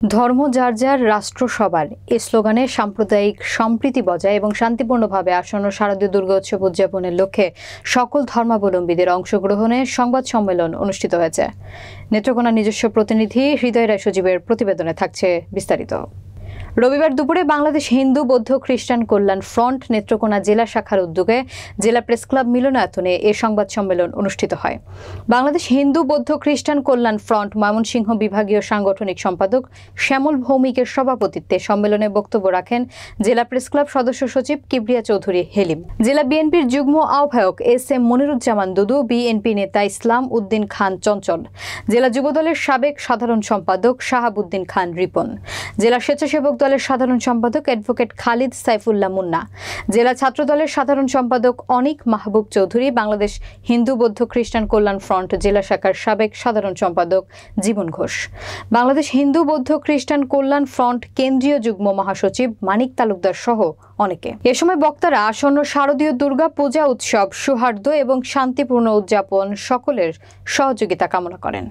ধর্ম যার যার, রাষ্ট্র সবার এই স্লোগানে সাম্প্রদায়িক সম্প্রীতি বজায় এবং শান্তিপূর্ণভাবে আসন্ন শারদীয় দুর্গোৎসব উদযাপনের লক্ষ্যে সকল ধর্মাবলম্বীদের অংশগ্রহণে সংবাদ সম্মেলন অনুষ্ঠিত হয়েছে। নেত্রকোনার নিজস্ব প্রতিনিধি হৃদয় রায় সজীবের প্রতিবেদনে থাকছে বিস্তারিত। রবিবার দুপুরে বাংলাদেশ হিন্দু বৌদ্ধ খ্রিস্টান কল্যাণ ফ্রন্ট নেত্রকোনা জেলা শাখার উদ্যোগে জেলা প্রেস ক্লাব মিলনায়তনে এ সংবাদ সম্মেলন অনুষ্ঠিত হয়। বাংলাদেশ হিন্দু বৌদ্ধ খ্রিস্টান কল্যাণ ফ্রন্ট ময়মনসিংহ বিভাগীয় সাংগঠনিক সম্পাদক শ্যামল ভৌমিকের সভাপতিত্বে সম্মেলনে বক্তব্য রাখেন জেলা প্রেস ক্লাব সদস্য সচিব কিবরিয়া চৌধুরী হেলিম, জেলা বিএনপির যুগ্ম আহ্বায়ক এস.এম. মনিরুজ্জামান দুদু, বিএনপি নেতা ইসলাম উদ্দিন খান চঞ্চল, জেলা যুবদলের সাবেক সাধারণ সম্পাদক শাহাবুদ্দিন খান রিপন, জেলা স্বেচ্ছাসেবক দলের সাধারণ সম্পাদক অ্যাডভোকেট খালিদ সাইফুল্লাহ মুন্না, জেলা ছাত্র দলের সাধারণ সম্পাদক অনিক মাহবুব চৌধুরী, বাংলাদেশ হিন্দু বৌদ্ধ খ্রিস্টান কল্যাণ ফ্রন্ট জেলা শাখার সাবেক সাধারণ সম্পাদক জীবন ঘোষ, বাংলাদেশ হিন্দু বৌদ্ধ খ্রিস্টান কল্যাণ ফ্রন্ট কেন্দ্রীয় যুগ্ম মহাসচিব মানিক তালুকদার সহ অনেকে। এ সময় বক্তারা আসন্ন শারদীয় দুর্গা পূজা উৎসব সৌহার্দ্য এবং শান্তিপূর্ণ উদযাপন সকলের সহযোগিতা কামনা করেন।